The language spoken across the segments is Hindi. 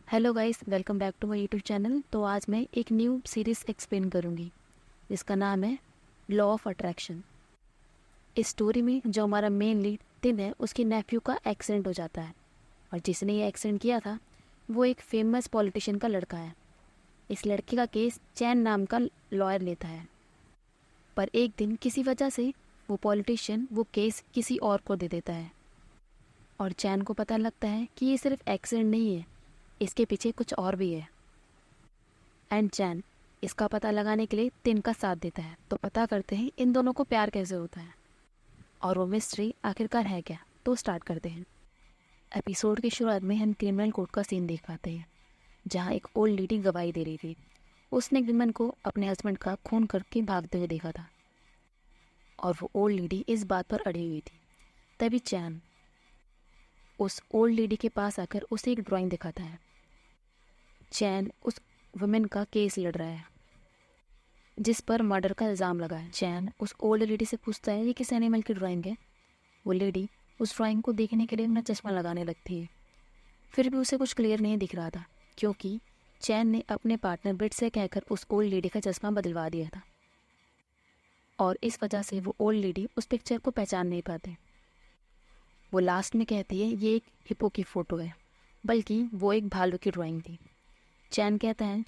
Hello guys, welcome back to my YouTube channel. तो आज मैं एक न्यू सीरीज़ एक्सप्लेन करूंगी जिसका नाम है लॉ ऑफ अट्रैक्शन। इस स्टोरी में जो हमारा मेन लीड तिन है, उसके नेफ्यू का एक्सीडेंट हो जाता है और जिसने ये एक्सीडेंट किया था वो एक फेमस पॉलिटिशियन का लड़का है। इस लड़के का केस चैन नाम का लॉयर लेता है, पर एक दिन किसी वजह से वो पॉलिटिशियन वो केस किसी और को दे देता है और चैन को पता लगता है कि ये सिर्फ एक्सीडेंट नहीं है, इसके पीछे कुछ और भी है। एंड चैन इसका पता लगाने के लिए तिन का साथ देता है। तो पता करते हैं इन दोनों को प्यार कैसे होता है और वो मिस्ट्री आखिरकार है क्या। तो स्टार्ट करते हैं। एपिसोड की शुरुआत में हम क्रिमिनल कोर्ट का सीन देख पाते हैं जहाँ एक ओल्ड लेडी गवाही दे रही थी। उसने विमन को अपने हस्बैंड का खून करके भागते हुए देखा था और वो ओल्ड लेडी इस बात पर अड़ी हुई थी। तभी चैन उस ओल्ड लेडी के पास आकर उसे एक ड्राइंग दिखाता है। चैन उस वुमेन का केस लड़ रहा है जिस पर मर्डर का इल्ज़ाम लगा है। चैन उस ओल्ड लेडी से पूछता है ये किस एनिमल की ड्राइंग है। वो लेडी उस ड्राइंग को देखने के लिए अपना चश्मा लगाने लगती है। फिर भी उसे कुछ क्लियर नहीं दिख रहा था क्योंकि चैन ने अपने पार्टनर ब्रिट से कहकर उस ओल्ड लेडी का चश्मा बदलवा दिया था और इस वजह से वो ओल्ड लेडी उस पिक्चर को पहचान नहीं पाते। वो लास्ट में कहती है ये एक हिप्पो की फ़ोटो है, बल्कि वो एक भालू की ड्राइंग थी। चैन कहता है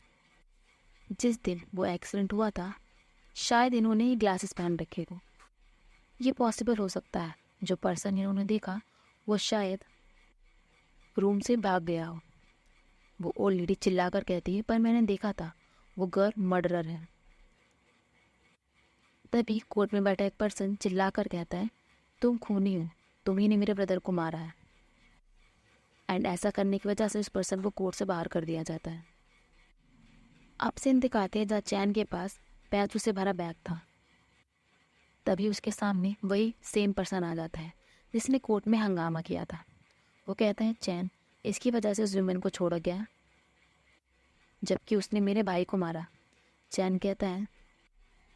जिस दिन वो एक्सीडेंट हुआ था शायद इन्होंने ही ग्लासेस पहन रखे थे। ये पॉसिबल हो सकता है जो पर्सन इन्होंने देखा वो शायद रूम से भाग गया हो। वो ओल्ड लेडी चिल्लाकर कहती है पर मैंने देखा था, वो गर्ल मर्डरर है। तभी कोर्ट में बैठा एक पर्सन चिल्लाकर कहता है तुम खूनी हो, तुम ही ने मेरे ब्रदर को मारा है। एंड ऐसा करने की वजह से उस पर्सन को कोर्ट से बाहर कर दिया जाता है। अब सीन दिखाते हैं जहाँ चैन के पास पैसों से भरा बैग था। तभी उसके सामने वही सेम पर्सन आ जाता है जिसने कोर्ट में हंगामा किया था। वो कहता है चैन इसकी वजह से उस वुमेन को छोड़ा गया जबकि उसने मेरे भाई को मारा। चैन कहता है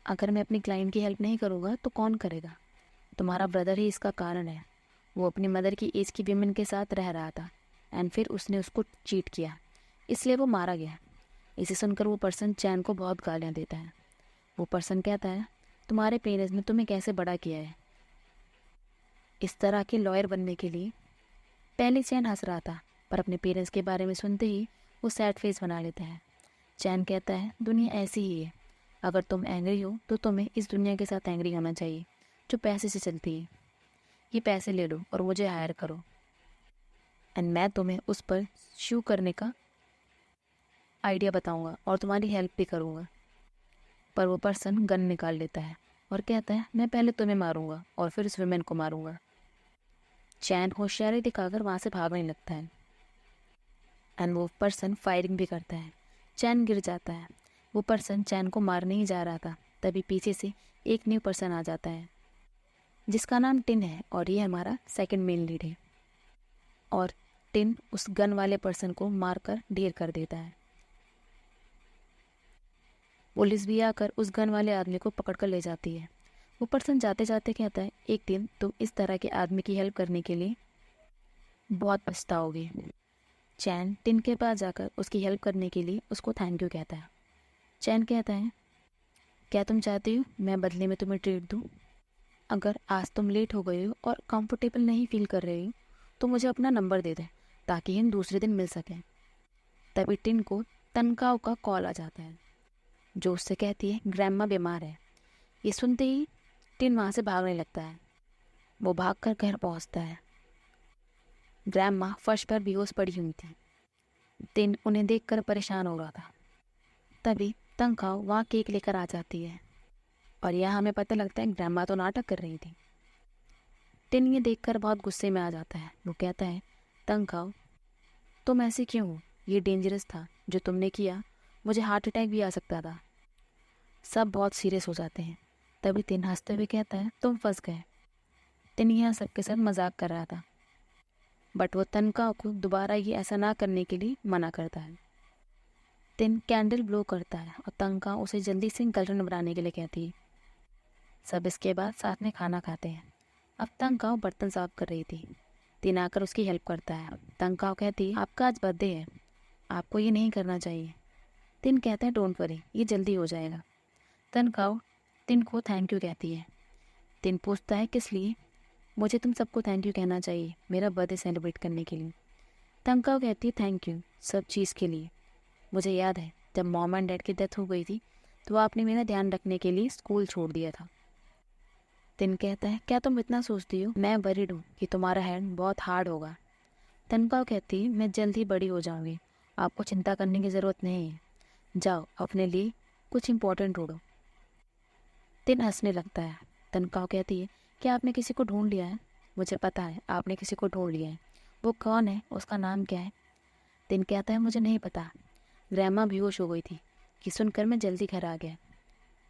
अगर मैं अपनी क्लाइंट की हेल्प नहीं करूँगा तो कौन करेगा। तुम्हारा ब्रदर ही इसका कारण है। वो अपनी मदर की एज की वुमेन के साथ रह रहा था एंड फिर उसने उसको चीट किया, इसलिए वो मारा गया। इसे सुनकर वो पर्सन चैन को बहुत गालियाँ देता है। वो पर्सन कहता है तुम्हारे पेरेंट्स ने तुम्हें कैसे बड़ा किया है इस तरह के लॉयर बनने के लिए। पहले चैन हंस रहा था पर अपने पेरेंट्स के बारे में सुनते ही वो सैड फेस बना लेता है। चैन कहता है दुनिया ऐसी ही है, अगर तुम एंग्री हो तो तुम्हें इस दुनिया के साथ एंग्री होना चाहिए जो पैसे से चलती है। ये पैसे ले लो और मुझे हायर करो एंड मैं तुम्हें उस पर शू करने का आइडिया बताऊंगा और तुम्हारी हेल्प भी करूंगा। पर वो पर्सन गन निकाल लेता है और कहता है मैं पहले तुम्हें मारूंगा और फिर उस वुमेन को मारूंगा। चैन होशियारी दिखाकर वहाँ से भागने लगता है एंड वो पर्सन फायरिंग भी करता है। चैन गिर जाता है। वो पर्सन चैन को मारने ही जा रहा था, तभी पीछे से एक न्यू पर्सन आ जाता है जिसका नाम टिन है और ये हमारा सेकंड मेन लीड है। और टिन उस गन वाले पर्सन को मारकर ढेर कर देता है। पुलिस भी आकर उस गन वाले आदमी को पकड़ कर ले जाती है। वो पर्सन जाते जाते कहता है एक दिन तुम इस तरह के आदमी की हेल्प करने के लिए बहुत पछताओगे। चैन टिन के पास जाकर उसकी हेल्प करने के लिए उसको थैंक यू कहता है। चैन कहता है क्या तुम चाहती हो मैं बदले में तुम्हें ट्रीट दूँ। अगर आज तुम लेट हो गए हो और कंफर्टेबल नहीं फील कर रहे हो तो मुझे अपना नंबर दे दें ताकि हम दूसरे दिन मिल सकें। तभी टिन को तनकाव का कॉल आ जाता है जो उससे कहती है ग्रैंडमा बीमार है। ये सुनते ही टिन वहाँ से भागने लगता है। वो भागकर घर पहुँचता है। ग्रैंडमा फर्श पर बेहोश पड़ी हुई थी। टिन उन्हें देखकर परेशान हो रहा था। तभी तनकाव वहाँ केक लेकर आ जाती है और यह हमें पता लगता है ग्रैंडमा तो नाटक कर रही थी। टिन ये देखकर बहुत गुस्से में आ जाता है। वो कहता है तनकाव तुम ऐसे क्यों हो, ये डेंजरस था जो तुमने किया, मुझे हार्ट अटैक भी आ सकता था। सब बहुत सीरियस हो जाते हैं। तभी टिन हंसते हुए कहता है तुम फंस गए। टिन यहाँ सबके साथ मजाक कर रहा था बट वो तनकाव को दोबारा ये ऐसा ना करने के लिए मना करता है। टिन कैंडल ब्लो करता है और तनकाव उसे जल्दी से गर्लफ्रेंड बनाने के लिए कहती है। सब इसके बाद साथ में खाना खाते हैं। अब तनकाव बर्तन साफ कर रही थी। टिन आकर उसकी हेल्प करता है। तनकाव कहती है आपका आज बर्थडे है, आपको ये नहीं करना चाहिए। तिन कहता है डोंट वरी, ये जल्दी हो जाएगा। तनकाओ तिन को थैंक यू कहती है। तिन पूछता है किस लिए? मुझे तुम सबको थैंक यू कहना चाहिए मेरा बर्थडे सेलिब्रेट करने के लिए। तनकाओ कहती है थैंक यू सब चीज़ के लिए। मुझे याद है जब मॉम एंड डैड की डेथ हो गई थी तो आपने मेरा ध्यान रखने के लिए स्कूल छोड़ दिया था। तिन कहता है क्या तुम इतना सोचती हो? मैं वरीड हूँ कि तुम्हारा हैंड बहुत हार्ड होगा। तनकाओ कहती है मैं जल्द ही बड़ी हो जाऊंगी, आपको चिंता करने की ज़रूरत नहीं है। जाओ अपने लिए कुछ इम्पोर्टेंट ढूंढो। तिन हंसने लगता है। तनकाओ कहती है क्या आपने किसी को ढूंढ लिया है? मुझे पता है आपने किसी को ढूंढ लिया है। वो कौन है? उसका नाम क्या है? तिन कहता है मुझे नहीं पता, ग्रैमा बेहोश हो गई थी कि सुनकर मैं जल्दी घर आ गया,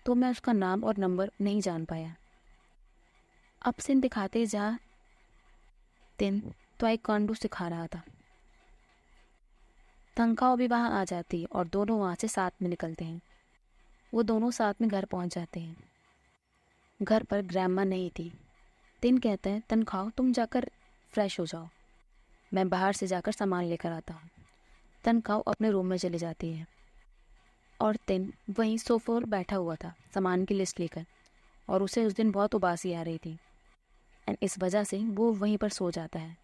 तो मैं उसका नाम और नंबर नहीं जान पाया। अब सिन दिखाते जा तिन ताइक्वांडो सिखा रहा था। तनकाओ भी वहाँ आ जाती है और दोनों वहाँ से साथ में निकलते हैं। वो दोनों साथ में घर पहुँच जाते हैं। घर पर ग्रैमा नहीं थी। तिन कहता है तनखाओ तुम जाकर फ्रेश हो जाओ, मैं बाहर से जाकर सामान लेकर आता हूँ। तनखाओ अपने रूम में चली जाती है और तिन वहीं सोफे पर बैठा हुआ था सामान की लिस्ट लेकर, और उसे उस दिन बहुत उबासी आ रही थी एंड इस वजह से वो वहीं पर सो जाता है।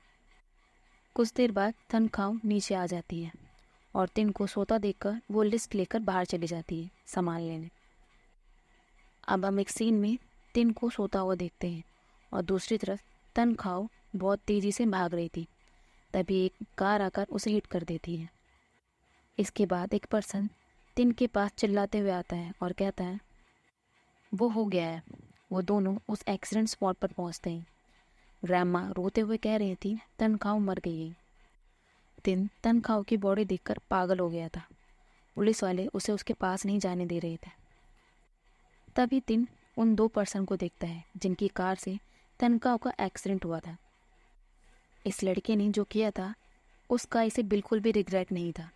कुछ देर बाद तनखाओ नीचे आ जाती है और तिन को सोता देखकर वो लिस्ट लेकर बाहर चली जाती है सामान लेने। अब हम एक सीन में तिन को सोता हुआ देखते हैं और दूसरी तरफ तनखाओ बहुत तेज़ी से भाग रही थी। तभी एक कार आकर उसे हिट कर देती है। इसके बाद एक पर्सन तिन के पास चिल्लाते हुए आता है और कहता है वो हो गया है। वो दोनों उस एक्सीडेंट स्पॉट पर पहुंचते हैं। ग्रैमा रोते हुए कह रही थी तनखाओ मर गई है। तिन तनखाओ की बॉडी देखकर पागल हो गया था। पुलिस वाले उसे उसके पास नहीं जाने दे रहे थे। तभी तिन उन दो पर्सन को देखता है जिनकी कार से तनखाओ का एक्सीडेंट हुआ था। इस लड़के ने जो किया था उसका इसे बिल्कुल भी रिग्रेट नहीं था,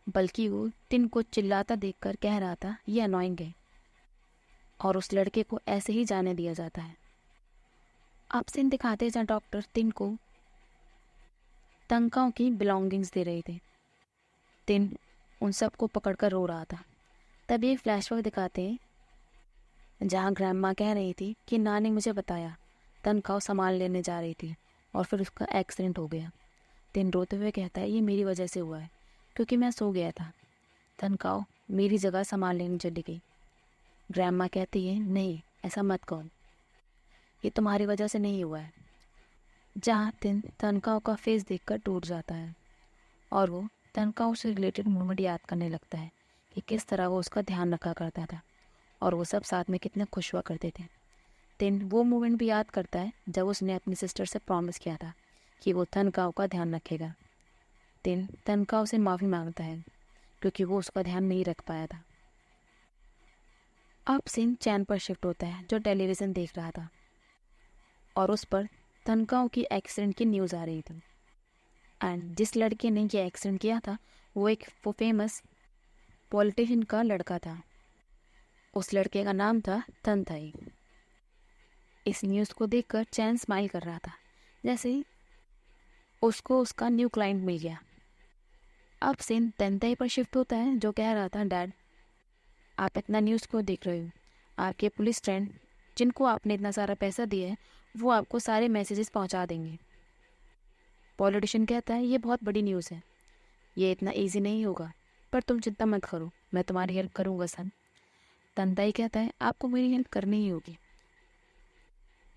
बल्कि वो तिन को चिल्लाता देखकर कह रहा था ये अनोइंग है और उस लड़के को ऐसे ही जाने दिया जाता है। अब सीन दिखाते जहाँ डॉक्टर तिन को तनखाओ की बिलोंगिंग्स दे रहे थे। तिन उन सबको पकड़कर रो रहा था। तभी एक फ्लैशबैक दिखाते हैं जहाँ ग्रैंडमा कह रही थी कि नानी ने मुझे बताया तनखाओ सामान लेने जा रही थी और फिर उसका एक्सीडेंट हो गया। तिन रोते हुए कहता है ये मेरी वजह से हुआ है क्योंकि मैं सो गया था। तनखाओ मेरी जगह सामान लेने चली गई। ग्रैंडमा कहती है नहीं ऐसा मत कहो, ये तुम्हारी वजह से नहीं हुआ है। जहाँ तिन तनखाओ का फेस देखकर टूट जाता है और वो तनखाओ से रिलेटेड मोमेंट याद करने लगता है कि किस तरह वो उसका ध्यान रखा करता था और वो सब साथ में कितने खुश हुआ करते थे। तिन वो मोमेंट भी याद करता है जब उसने अपनी सिस्टर से प्रॉमिस किया था कि वो तनखाओ का ध्यान रखेगा। तिन तनखाओ से माफ़ी मांगता है क्योंकि वो उसका ध्यान नहीं रख पाया था। अब सीन चैन पर शिफ्ट होता है जो टेलीविज़न देख रहा था और उस पर तनखाओ की एक्सीडेंट की न्यूज़ आ रही थी। एंड जिस लड़के ने ये एक्सीडेंट किया था वो फेमस पॉलिटिशियन का लड़का था। उस लड़के का नाम था तनथाई। इस न्यूज़ को देखकर चैन स्माइल कर रहा था जैसे ही उसको उसका न्यू क्लाइंट मिल गया। अब सीन तनथाई पर शिफ्ट होता है जो कह रहा था डैड आप इतना न्यूज़ क्यों देख रहे हो? आपके पुलिस फ्रेंड जिनको आपने इतना सारा पैसा दिया है वो आपको सारे मैसेजेस पहुंचा देंगे। पॉलिटिशियन कहता है ये बहुत बड़ी न्यूज़ है, ये इतना इजी नहीं होगा, पर तुम चिंता मत करो मैं तुम्हारी हेल्प करूँगा सन। तनथाई कहता है आपको मेरी हेल्प करनी ही होगी।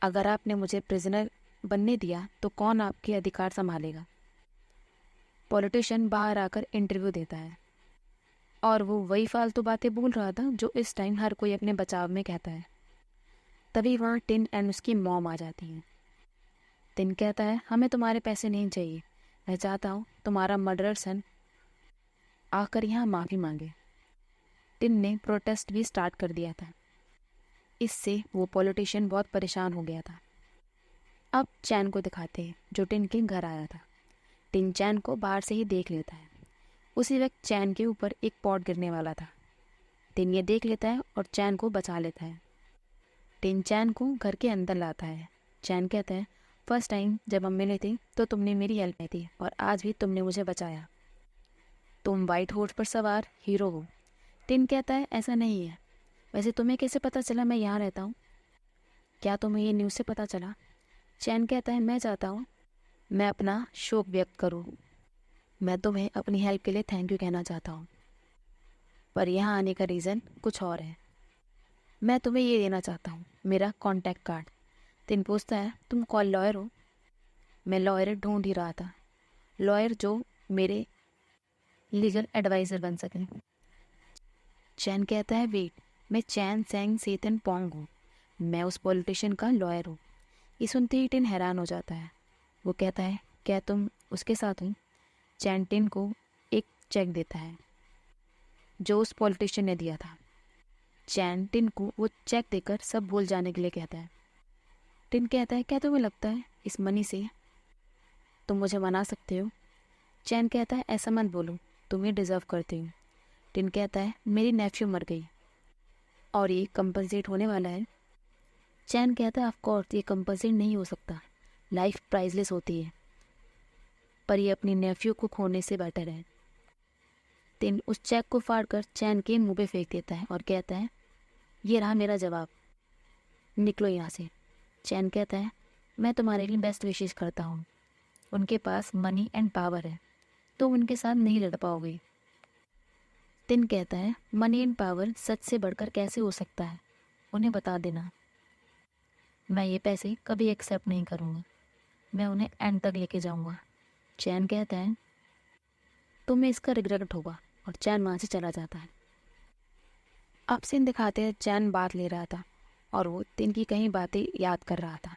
अगर आपने मुझे प्रिजनर बनने दिया तो कौन आपके अधिकार संभालेगा? पॉलिटिशियन बाहर आकर इंटरव्यू देता है और वो वही फालतू बातें बोल रहा था जो इस टाइम हर कोई अपने बचाव में कहता है। तभी वहाँ टिन एंड उसकी मॉम आ जाती हैं। टिन कहता है हमें तुम्हारे पैसे नहीं चाहिए, मैं चाहता हूँ तुम्हारा मर्डरर सन आकर यहाँ माफ़ी मांगे। टिन ने प्रोटेस्ट भी स्टार्ट कर दिया था। इससे वो पॉलिटिशियन बहुत परेशान हो गया था। अब चैन को दिखाते हैं जो टिन के घर आया था। टिन चैन को बाहर से ही देख लेता है। उसी वक्त चैन के ऊपर एक पॉट गिरने वाला था। टिन ये देख लेता है और चैन को बचा लेता है। टिन चैन को घर के अंदर लाता है। चैन कहता है फर्स्ट टाइम जब हम मिले थे तो तुमने मेरी हेल्प की थी और आज भी तुमने मुझे बचाया। तुम वाइट हॉर्स पर सवार हीरो हो। टिन कहता है ऐसा नहीं है। वैसे तुम्हें कैसे पता चला मैं यहाँ रहता हूँ? क्या तुम्हें ये न्यूज़ से पता चला? चैन कहता है मैं चाहता हूँ मैं अपना शोक व्यक्त करूँ। मैं तुम्हें अपनी हेल्प के लिए थैंक यू कहना चाहता हूँ, पर यहाँ आने का रीज़न कुछ और है। मैं तुम्हें ये देना चाहता हूँ, मेरा कॉन्टैक्ट कार्ड। टिन पूछता है तुम कौन लॉयर हो? मैं लॉयर ढूंढ ही रहा था, लॉयर जो मेरे लीगल एडवाइज़र बन सके। चैन कहता है वेट, मैं चैन सेंग सेतन पोंग हूँ, मैं उस पॉलिटिशियन का लॉयर हूँ। ये सुनते ही टिन हैरान हो जाता है। वो कहता है क्या तुम उसके साथ हो? चैन टिन को एक चेक देता है जो उस पॉलिटिशियन ने दिया था। चैन टिन को वो चेक देकर सब भूल जाने के लिए कहता है। टिन कहता है क्या तुम्हें लगता है इस मनी से तुम मुझे मना सकते हो? चैन कहता है ऐसा मत बोलो, तुम ये डिज़र्व करते हो। टिन कहता है मेरी नेफ्यू मर गई और ये कंपनसेट होने वाला है। चैन कहता है ऑफ कोर्स ये कंपनसेट नहीं हो सकता, लाइफ प्राइसलेस होती है, पर ये अपनी नेफ्यू को खोने से बेटर है। टिन उस चेक को फाड़कर चैन के मुंह पे फेंक देता है और कहता है ये रहा मेरा जवाब, निकलो यहाँ से। चैन कहता है मैं तुम्हारे लिए बेस्ट विशेष करता हूँ, उनके पास मनी एंड पावर है, तुम उनके साथ नहीं लड़ पाओगे। टिन कहता है मनी एंड पावर सच से बढ़कर कैसे हो सकता है, उन्हें बता देना। मैं ये पैसे कभी एक्सेप्ट नहीं करूँगा, मैं उन्हें एंड तक लेके जाऊँगा। चैन कहता है तुम्हें इसका रिग्रेट होगा, और चैन वहाँ से चला जाता है। अब सीन दिखाते हैं चैन बात ले रहा था और वो टिन की कई बातें याद कर रहा था।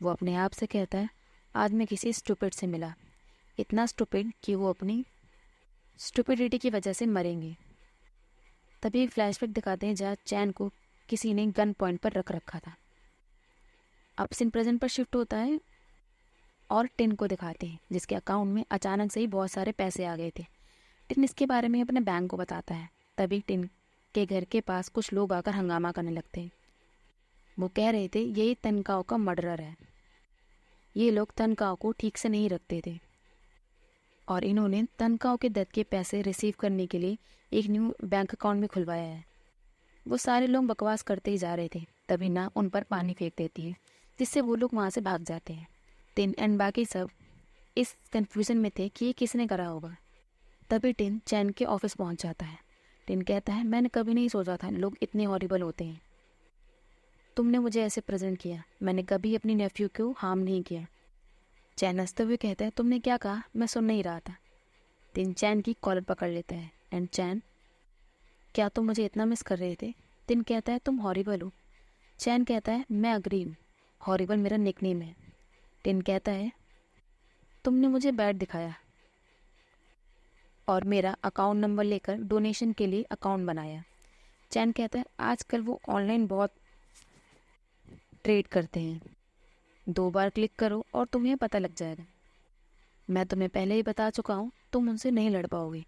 वो अपने आप से कहता है आज मैं किसी स्टूपिड से मिला, इतना स्टूपिड कि वो अपनी स्टूपिडिटी की वजह से मरेंगे। तभी फ्लैशबैक दिखाते हैं जहाँ चैन को किसी ने गन पॉइंट पर रख रखा था। अब सीन प्रेजेंट पर शिफ्ट होता है और टिन को दिखाते हैं जिसके अकाउंट में अचानक से ही बहुत सारे पैसे आ गए थे। टिन इसके बारे में अपने बैंक को बताता है। तभी टिन के घर के पास कुछ लोग आकर हंगामा करने लगते हैं। वो कह रहे थे यही तनख्वाह का मर्डरर है, ये लोग तनख्वाह को ठीक से नहीं रखते थे और इन्होंने तनख्वाह के दत्त के पैसे रिसीव करने के लिए एक न्यू बैंक अकाउंट में खुलवाया है। वो सारे लोग बकवास करते ही जा रहे थे, तभी ना उन पर पानी फेंक देती है जिससे वो लोग वहाँ से भाग जाते हैं। टिन एंड बाकी सब इस कन्फ्यूज़न में थे कि ये किसने करा होगा। तभी टिन चैन के ऑफिस पहुँच जाता है। टिन कहता है मैंने कभी नहीं सोचा था लोग इतने हॉरिबल होते हैं, तुमने मुझे ऐसे प्रेजेंट किया, मैंने कभी अपनी नेफ्यू को हार्म नहीं किया। चैन हंसते हुए कहता है तुमने क्या कहा, मैं सुन नहीं रहा था। टिन चैन की कॉलर पकड़ लेता है एंड चैन क्या तुम मुझे इतना मिस कर रहे थे? टिन कहता है तुम हॉरिबल हो। चैन कहता है मैं अग्री हूँ, हॉरिबल मेरा निकनेम है। टिन कहता है तुमने मुझे बैड दिखाया और मेरा अकाउंट नंबर लेकर डोनेशन के लिए अकाउंट बनाया। चैन कहता है आजकल वो ऑनलाइन बहुत ट्रेड करते हैं, 2 बार क्लिक करो और तुम्हें पता लग जाएगा। मैं तुम्हें पहले ही बता चुका हूँ तुम उनसे नहीं लड़ पाओगे,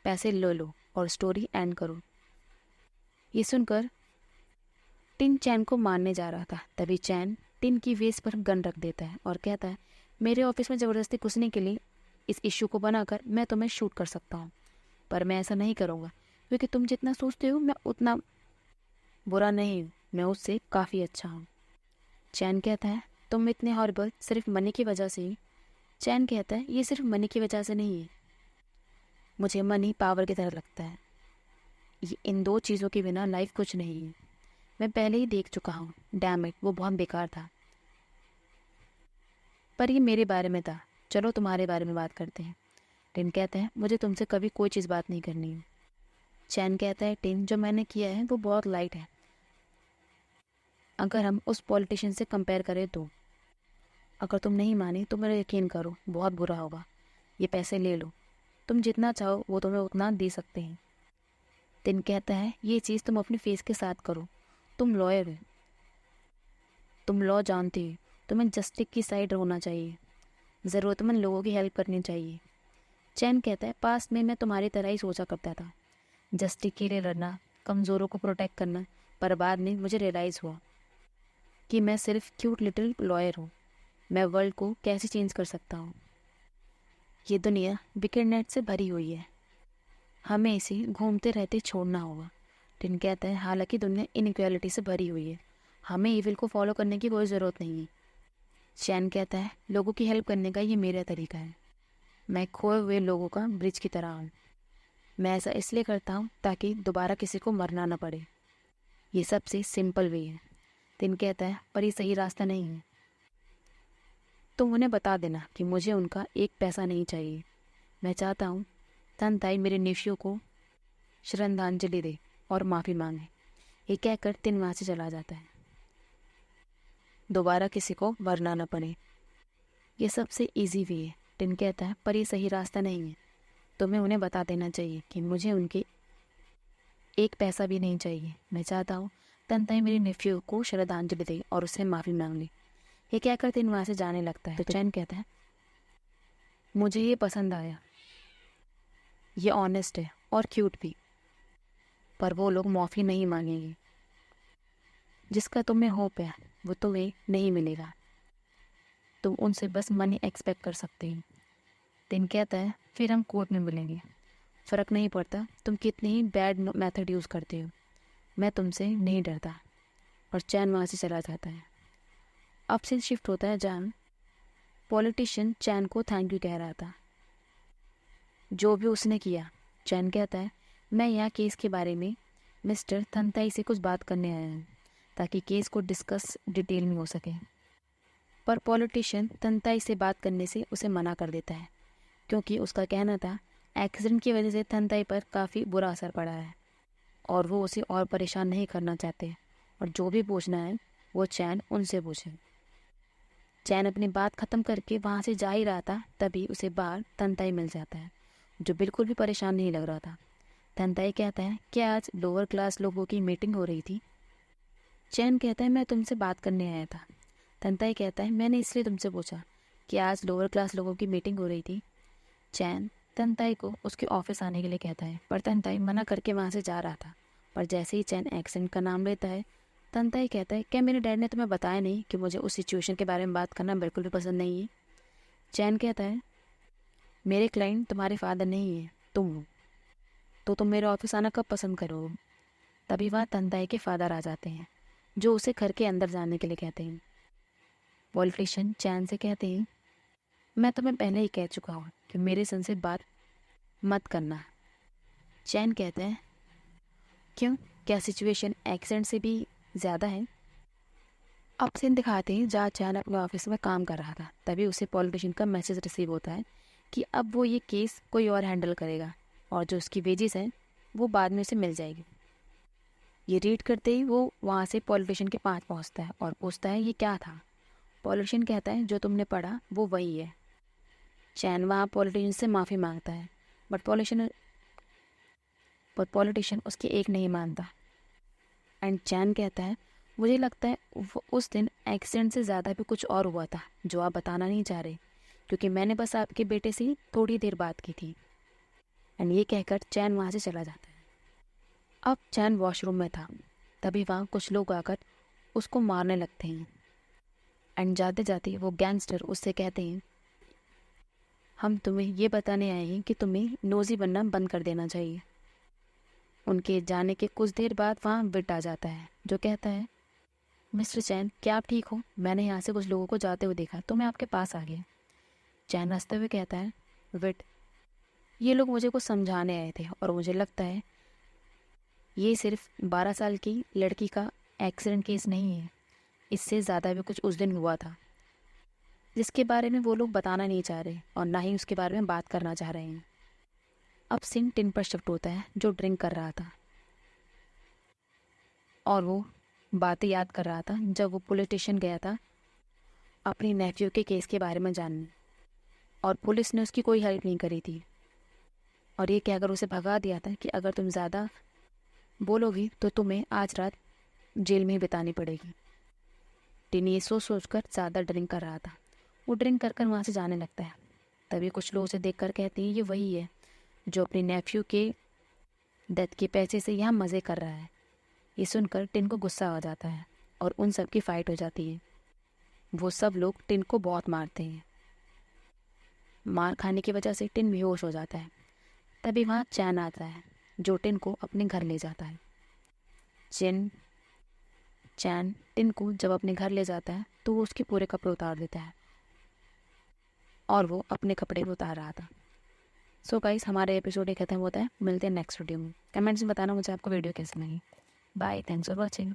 पैसे ले लो और स्टोरी एंड करो। ये सुनकर टिन चैन को मारने जा रहा था, तभी चैन टिन की वेस्ट पर गन रख देता है और कहता है मेरे ऑफिस में ज़बरदस्ती घुसने के लिए इस इश्यू को बनाकर मैं तुम्हें शूट कर सकता हूँ, पर मैं ऐसा नहीं करूँगा क्योंकि तुम जितना सोचते हो मैं उतना बुरा नहीं हूँ, मैं उससे काफ़ी अच्छा हूँ। चैन कहता है तुम इतने हॉरिबल सिर्फ मनी की वजह से ही? चैन कहता है ये सिर्फ मनी की वजह से नहीं है, मुझे मनी पावर की तरह लगता है, ये इन 2 चीज़ों के बिना लाइफ कुछ नहीं है। मैं पहले ही देख चुका हूँ, डैम इट वो बहुत बेकार था, पर ये मेरे बारे में था, चलो तुम्हारे बारे में बात करते हैं। टिन कहता है मुझे तुमसे कभी कोई चीज़ बात नहीं करनी है। चैन कहता है टिन जो मैंने किया है वो बहुत लाइट है, अगर हम उस पॉलिटिशियन से कंपेयर करें तो। अगर तुम नहीं माने तो मेरा यकीन करो बहुत बुरा होगा, ये पैसे ले लो, तुम जितना चाहो वो तुम्हें उतना दे सकते हैं। टिन कहता है ये चीज़ तुम अपने फेस के साथ करो, तुम लॉयर हो, तुम लॉ जानते हो, तुम्हें जस्टिस की साइड होना चाहिए, ज़रूरतमंद लोगों की हेल्प करनी चाहिए। चैन कहता है पास्ट में मैं तुम्हारी तरह ही सोचा करता था, जस्टिस के लिए लड़ना, कमज़ोरों को प्रोटेक्ट करना, पर बाद में मुझे रियलाइज़ हुआ कि मैं सिर्फ क्यूट लिटिल लॉयर हूँ, मैं वर्ल्ड को कैसे चेंज कर सकता हूँ। ये दुनिया विकेड नेट से भरी हुई है, हमें इसे घूमते रहते छोड़ना होगा। टिन कहता है हालांकि दुनिया इनइक्वालिटी से भरी हुई है, हमें ईविल को फॉलो करने की कोई ज़रूरत नहीं है। चैन कहता है लोगों की हेल्प करने का ये मेरा तरीका है, मैं खोए हुए लोगों का ब्रिज की तरह हूँ। मैं ऐसा इसलिए करता हूँ ताकि दोबारा किसी को मरना ना पड़े। ये सबसे सिंपल वे है। टिन कहता है पर ये सही रास्ता नहीं है। तुम उन्हें बता देना कि मुझे उनका एक पैसा नहीं चाहिए। मैं चाहता हूँ तनताई मेरे नेफ्यू को श्रद्धांजलि दे और माफ़ी मांगे। ये कहकर टिन वहाँ से चला जाता है। दोबारा किसी को मरना न पड़े, ये सबसे इजी वे है। टिन कहता है पर ये सही रास्ता नहीं है। तुम्हें उन्हें बता देना चाहिए कि मुझे उनके एक पैसा भी नहीं चाहिए। मैं चाहता हूँ तनताई मेरे नेफ्यू को श्रद्धांजलि दे और उससे माफ़ी मांग ले। ये कहकर टिन वहाँ से जाने लगता है। तो चैन कहता है मुझे ये पसंद आया, ये ऑनेस्ट है और क्यूट भी, पर वो लोग माफ़ी नहीं मांगेंगे। जिसका तुम्हें होप है वो तुम्हें नहीं मिलेगा, तुम उनसे बस मनी एक्सपेक्ट कर सकते हो। टिन कहता है फिर हम कोर्ट में मिलेंगे, फ़र्क नहीं पड़ता तुम कितनी ही बैड मेथड यूज़ करते हो, मैं तुमसे नहीं डरता। और चैन वहाँ से चला जाता है। अब से शिफ्ट होता है जहाँ पॉलिटिशियन चैन को थैंक यू कह रहा था जो भी उसने किया। चैन कहता है मैं यहाँ केस के बारे में मिस्टर तनताई से कुछ बात करने आया हूँ ताकि केस को डिस्कस डिटेल में हो सके। पर पॉलिटिशियन तनताई से बात करने से उसे मना कर देता है क्योंकि उसका कहना था एक्सीडेंट की वजह से तनताई पर काफ़ी बुरा असर पड़ा है और वो उसे और परेशान नहीं करना चाहते, और जो भी पूछना है वो चैन उनसे पूछे। चैन अपनी बात ख़त्म करके वहाँ से जा ही रहा था, तभी उसे बाहर तनताई मिल जाता है जो बिल्कुल भी परेशान नहीं लग रहा था। तनताई कहता है क्या आज लोअर क्लास लोगों की मीटिंग हो रही थी? चैन कहता है मैं तुमसे बात करने आया था। तनताई कहता है मैंने इसलिए तुमसे पूछा कि आज लोअर क्लास लोगों की मीटिंग हो रही थी। चैन तनताई को उसके ऑफिस आने के लिए कहता है, पर तनताई मना करके वहाँ से जा रहा था। पर जैसे ही चैन एक्सेंट का नाम लेता है, तनताई कहता है क्या मेरे डैड ने तुम्हें बताया नहीं कि मुझे उस सिचुएशन के बारे में बात करना बिल्कुल भी पसंद नहीं है? चैन कहता है मेरे क्लाइंट तुम्हारे फादर नहीं है, तुम हो, तो तुम मेरे ऑफिस आना कब पसंद करोगे? तभी वहाँ तनताई के फादर आ जाते हैं जो उसे घर के अंदर जाने के लिए कहते हैं। पॉलिटिशियन चैन से कहते हैं मैं तुम्हें पहले ही कह चुका हूँ कि मेरे सन से बात मत करना। चैन कहते हैं क्यों, क्या सिचुएशन एक्सेंट से भी ज़्यादा है? अब सीन दिखाते हैं जहाँ चैन अपने ऑफिस में काम कर रहा था, तभी उसे पॉलिटिशियन का मैसेज रिसीव होता है कि अब वो ये केस कोई और हैंडल करेगा और जो उसकी वेजेस हैं वो बाद में उसे मिल जाएगी। ये रीड करते ही वो वहाँ से पॉलिटिशियन के पास पहुँचता है और पूछता है ये क्या था? पॉलिटिशियन कहता है जो तुमने पढ़ा वो वही है। चैन वहाँ पॉलिटिशियन से माफ़ी मांगता है, बट पॉलिटिशियन उसकी एक नहीं मानता। एंड चैन कहता है मुझे लगता है वो उस दिन एक्सीडेंट से ज़्यादा भी कुछ और हुआ था जो आप बताना नहीं चाह रहे, क्योंकि मैंने बस आपके बेटे से थोड़ी देर बात की थी। एंड ये कहकर चैन वहाँ से चला जाता है। अब चैन वॉशरूम में था, तभी वहाँ कुछ लोग आकर उसको मारने लगते हैं। एंड जाते जाते वो गैंगस्टर उससे कहते हैं हम तुम्हें ये बताने आए हैं कि तुम्हें नोज़ी बनना बंद कर देना चाहिए। उनके जाने के कुछ देर बाद वहाँ विट आ जाता है जो कहता है मिस्टर चैन क्या आप ठीक हो? मैंने यहाँ से कुछ लोगों को जाते हुए देखा तो मैं आपके पास आ गया। चैन हंसते हुए कहता है विट, ये लोग मुझे कुछ समझाने आए थे और मुझे लगता है ये सिर्फ 12 साल की लड़की का एक्सीडेंट केस नहीं है, इससे ज़्यादा भी कुछ उस दिन हुआ था जिसके बारे में वो लोग बताना नहीं चाह रहे और ना ही उसके बारे में बात करना चाह रहे हैं। अब सीन टिन पर शिफ्ट होता है जो ड्रिंक कर रहा था और वो बातें याद कर रहा था जब वो पुलिस स्टेशन गया था अपनी नेफ्यू के केस के बारे में जानने, और पुलिस ने उसकी कोई हेल्प नहीं करी थी और ये कहकर उसे भगा दिया था कि अगर तुम ज़्यादा बोलोगी तो तुम्हें आज रात जेल में ही बितानी पड़ेगी। टिन ये सोच कर ज़्यादा ड्रिंक कर रहा था। वो ड्रिंक कर वहाँ से जाने लगता है। तभी कुछ लोग उसे देखकर कहते हैं ये वही है जो अपने नेफ्यू के डेथ के पैसे से यहाँ मज़े कर रहा है। ये सुनकर टिन को गुस्सा आ जाता है और उन सब की फ़ाइट हो जाती है। वो सब लोग टिन को बहुत मारते हैं। मार खाने की वजह से टिन बेहोश हो जाता है। तभी वहाँ चैन आता है जो टिन को अपने घर ले जाता है। चैन टिन को जब अपने घर ले जाता है तो वो उसके पूरे कपड़े उतार देता है और वो अपने कपड़े भी उतार रहा था। सो गाइस, हमारे एपिसोड ये खत्म होता है। मिलते हैं नेक्स्ट वीडियो में। कमेंट्स में बताना मुझे आपको वीडियो कैसी लगी। Bye, thanks for watching.